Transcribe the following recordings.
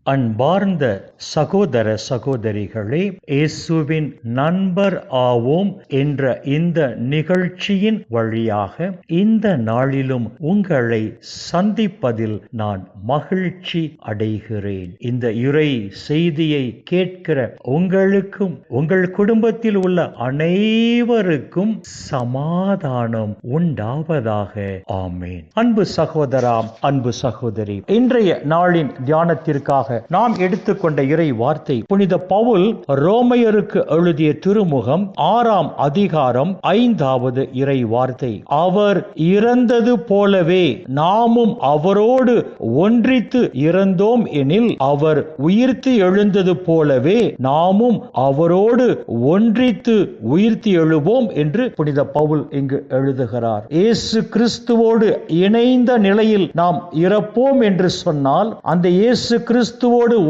அன்பார்ந்த சகோதர சகோதரிகளே, இயேசுவின் நண்பர் ஆவோம் என்ற இந்த நிகழ்ச்சியின் வழியாக இந்த நாளிலும் உங்களை சந்திப்பதில் நான் மகிழ்ச்சி அடைகிறேன். இந்த இறை செய்தியை கேட்கிற உங்களுக்கும் உங்கள் குடும்பத்தில் உள்ள அனைவருக்கும் சமாதானம் உண்டாவதாக. ஆமேன். அன்பு சகோதரா, அன்பு சகோதரி, இன்றைய நாளின் தியானத்திற்காக நாம் எடுத்துக்கொண்ட இறை வார்த்தை புனித பவுல் ரோமையருக்கு எழுதிய திருமுகம் 6ஆம் அதிகாரம் 5வது இறை வார்த்தை. அவர் இறந்தது போலவே நாமும் அவரோடு ஒன்றித்து இறந்தோம் எனில், அவர் உயிர்த்து எழுந்தது போலவே நாமும் அவரோடு ஒன்றித்து உயிர்த்து எழுவோம் என்று புனித பவுல் இங்கு எழுதுகிறார். இயேசு கிறிஸ்துவோடு இணைந்த நிலையில் நாம் இறப்போம் என்று சொன்னால், அந்த இயேசு கிறிஸ்துவோடு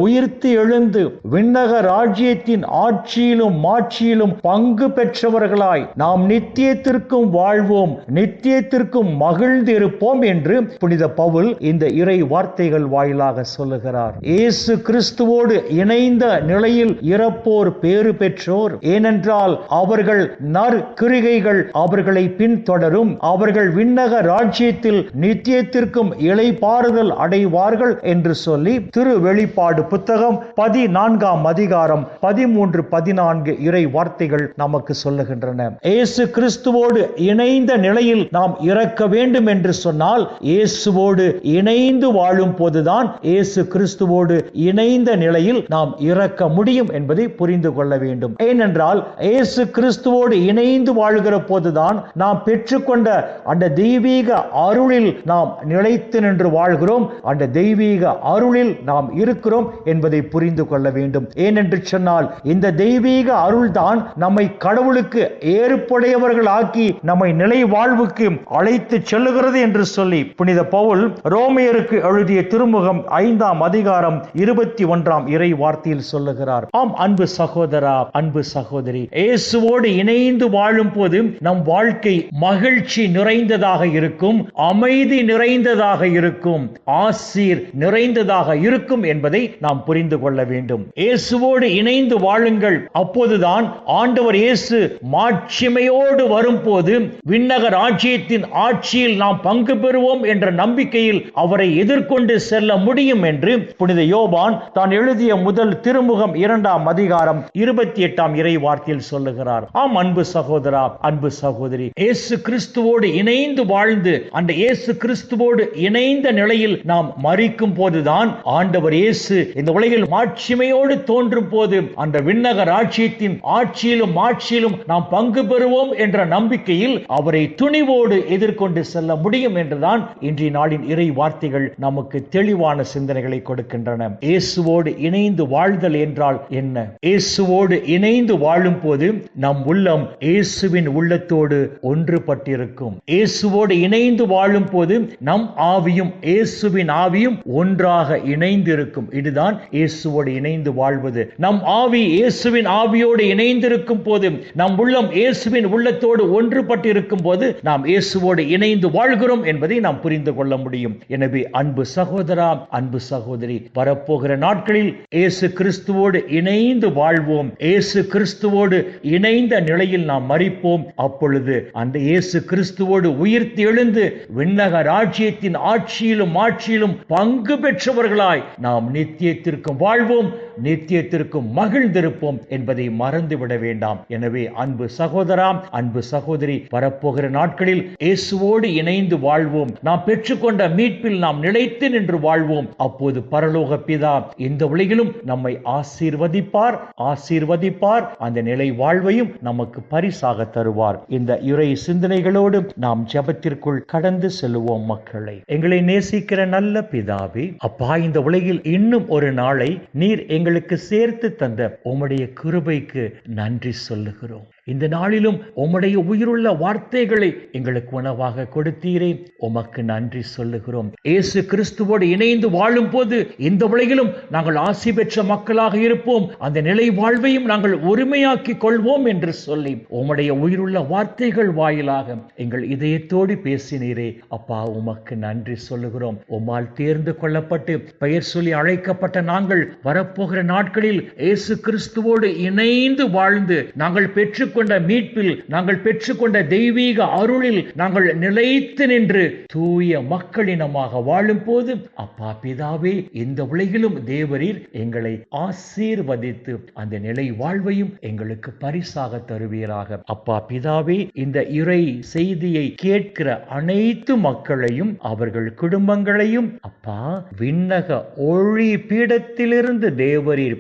உயிர்த்து எழுந்து விண்ணக ராஜ்யத்தின் ஆட்சியிலும் மாட்சியிலும் பங்கு பெற்றவர்களாய் நாம் நித்தியத்திற்கும் வாழ்வோம், நித்தியத்திற்கும் மகிழ்ந்திருப்போம் என்று புனித பவுல் இந்த இறை வார்த்தைகள் வாயிலாக சொல்லுகிறார். இயேசு கிறிஸ்துவோடு இணைந்த நிலையில் இறப்போர் பேறு பெற்றோர். ஏனென்றால் அவர்கள் நற்கிரிகைகள் அவர்களை பின்தொடரும், அவர்கள் விண்ணக ராஜ்யத்தில் நித்தியத்திற்கும் இளைப்பாறுதல் அடைவார்கள் என்று சொல்லி திரு வெளிப்பாடு புத்தகம் 14ஆம் அதிகாரம் 13-14 இறை வார்த்தைகள் நமக்கு சொல்லுகின்றன. இயேசு கிறிஸ்துவோடு இணைந்த நிலையில் நாம் இறக்க வேண்டும் என்று சொன்னால், இயேசுவோடு இணைந்து வாழும் போதுதான் இயேசு கிறிஸ்துவோடு இணைந்த நிலையில் நாம் இறக்க முடியும் என்பதை புரிந்து கொள்ள வேண்டும். ஏனென்றால் இயேசு கிறிஸ்துவோடு இணைந்து வாழ்கிற போதுதான் நாம் பெற்றுக்கொண்ட அந்த தெய்வீக அருளில் நாம் நிலைத்து நின்று வாழ்கிறோம், அந்த தெய்வீக அருளில் நாம் இருக்கிறோம் என்பதை புரிந்து கொள்ள வேண்டும். ஏனென்று சொன்னால், இந்த தெய்வீக அருள்தான் நம்மை கடவுளுக்கு ஏற்புடையவர்கள் ஆக்கி நம்மை நிலை வாழ்வுக்கு அழைத்து செல்லுகிறது என்று சொல்லி புனித பவுல் ரோமையருக்கு எழுதிய திருமுகம் 5ஆம் அதிகாரம் 21ஆம் இறை வார்த்தையில் சொல்லுகிறார். ஆம் அன்பு சகோதரா, அன்பு சகோதரி, இயேசுவோடு இணைந்து வாழும் போது நம் வாழ்க்கை மகிழ்ச்சி நிறைந்ததாக இருக்கும், அமைதி நிறைந்ததாக இருக்கும், ஆசீர் நிறைந்ததாக இருக்கும் என்பதை நாம் புரிந்து கொள்ள வேண்டும். இயேசுவோடு இணைந்து வாழுங்கள். அப்போதுதான் ஆண்டவர் இயேசு மாட்சிமையோடு வரும்போது விண்ணக ராஜ்யத்தின் ஆட்சியில் நாம் பங்கு பெறுவோம் என்ற நம்பிக்கையில் அவரை எதிர்கொண்டு செல்ல முடியும் என்று புனித யோவான் தான் எழுதிய முதல் திருமுகம் 2ஆம் அதிகாரம் 28ஆம் இறை வார்த்தையில் சொல்லுகிறார். ஆம் அன்பு சகோதரா, அன்பு சகோதரி, இயேசு கிறிஸ்துவோடு இணைந்து வாழ்ந்து அந்த இயேசு கிறிஸ்துவோடு இணைந்த நிலையில் நாம் மரிக்கும் போதுதான் ஆண்டவர் இயேசு இந்த உலகில் மாட்சிமையோடு தோன்றும் போது அந்த விண்ணக ராஜ்யத்தின் ஆட்சியிலும் மாட்சியிலும் நாம் பங்கு பெறுவோம் என்ற நம்பிக்கையில் அவரை துணிவோடு எதிர்கொண்டு செல்ல முடியும் என்றுதான் இன்றைய நாளின் இறை வார்த்தைகள் நமக்கு தெளிவான சிந்தனைகளை கொடுக்கின்றன. இயேசுவோடு இணைந்து வாழ்தல் என்றால் என்ன? இயேசுவோடு இணைந்து வாழும் போது நம் உள்ளம் இயேசுவின் உள்ளத்தோடு ஒன்றுபட்டிருக்கும். இயேசுவோடு இணைந்து வாழும் போது நம் ஆவியும் இயேசுவின் ஆவியும் ஒன்றாக இணைந்திருக்கும். இதுதான் இயேசுவோடு இணைந்து வாழ்வது. நம் ஆவி இயேசுவின் ஆவியோடு இணைந்திருக்கும் போது, நம் உள்ளம் இயேசுவின் உள்ளத்தோடு ஒன்றுபட்டிருக்கும் போது நாம் இயேசுவோடு இணைந்து வாழ்கிறோம் என்பதை நாம் புரிந்து கொள்ள முடியும். எனவே அன்பு சகோதரா, அன்பு சகோதரி, வரப்போகிற நாட்களில் இயேசு கிறிஸ்துவோடு இணைந்து வாழ்வோம். இயேசு கிறிஸ்துவோடு இணைந்த நிலையில் நாம் மரிப்போம். அப்பொழுது அந்த இயேசு கிறிஸ்துவோடு உயிர்த்து எழுந்து விண்ணக ராஜ்யத்தின் ஆட்சியிலும் மாட்சியிலும் பங்கு பெற்றவர்களாய் நாம் நித்தியத்திற்கும் வாழ்வோம், நித்தியத்திற்கும் மகிழ்ந்திருப்போம் என்பதை மறந்துவிட வேண்டாம். எனவே அன்பு சகோதரா, அன்பு சகோதரி, வரப்போகிற நாட்களில் இயேசுவோடு இணைந்து வாழ்வோம். நாம் பெற்றுக்கொண்ட மீட்பில் நாம் நிலைத்து நின்று வாழ்வோம். அப்போது பரலோக பிதா இந்த உலகிலும் நம்மை ஆசீர்வதிப்பார், ஆசீர்வதிப்பார். அந்த நிலை வாழ்வையும் நமக்கு பரிசாக தருவார். இந்த இறை சிந்தனைகளோடு நாம் ஜெபத்திற்குள் கடந்து செல்லுவோம். மக்களை, எங்களை நேசிக்கிற நல்ல பிதாவே, அப்பா, இந்த உலகில் இன்னும் ஒரு நாளை நீர் எங்களுக்கு சேர்த்து தந்த உம்முடைய கிருபைக்கு நன்றி சொல்லுகிறோம். இந்த நாளிலும் உம்முடைய உயிருள்ள வார்த்தைகளை எங்களுக்கு உணவாக கொடுத்தீரே, உமக்கு நன்றி சொல்லுகிறோம். இயேசு கிறிஸ்துவோடு இணைந்து வாழும் போது இந்த உலகிலும் நாங்கள் ஆசி பெற்ற மக்களாக இருப்போம், அந்த நிலை வாழ்வையும் நாங்கள் உரிமையாக்கி கொள்வோம் என்று சொல்லி உம்முடைய உயிருள்ள வார்த்தைகள் வாயிலாக எங்கள் இதயத்தோடு பேசினீரே அப்பா, உமக்கு நன்றி சொல்லுகிறோம். உம்மால் தேர்ந்து கொள்ளப்பட்டு பெயர் சொல்லி அழைக்கப்பட்ட நாங்கள் வரப்போகிற நாட்களில் இயேசு கிறிஸ்துவோடு இணைந்து வாழ்ந்து நாங்கள் பெற்றுக்கொண்ட மீட்பில், நாங்கள் பெற்றுக்கொண்ட தெய்வீக அருளில் நாங்கள் நிலைத்து நின்று தூய மக்களினமாக வாழும் போது அப்பா பிதாவே, இந்த உலகிலும் தேவரீர் எங்களை ஆசீர்வதித்து அந்த நிலை வாழ்வையும் எங்களுக்கு பரிசாக தருவீராக. அப்பா பிதாவே, இந்த இறை செய்தியை கேட்கிற அனைத்து மக்களையும் அவர்கள் குடும்பங்களையும் அப்பா விண்ணக ஒளி பீடத்திலிருந்து தேவரீர்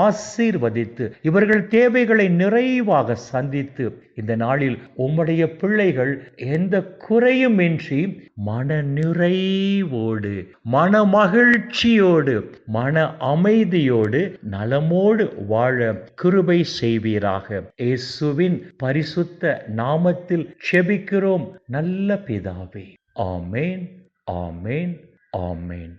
ஆசீர்வதித்து இவர்கள் தேவைகளை நிறைவாக சந்தித்து இந்த நாளில் உம்முடைய பிள்ளைகள் எந்த குறையுமின்றி மன நிறைவோடு, மன மகிழ்ச்சியோடு, மன அமைதியோடு, நலமோடு வாழ கிருபை செய்வீராக. இயேசுவின் பரிசுத்த நாமத்தில் செபிக்கிறோம் நல்ல பிதாவே. ஆமேன், ஆமேன், ஆமேன்.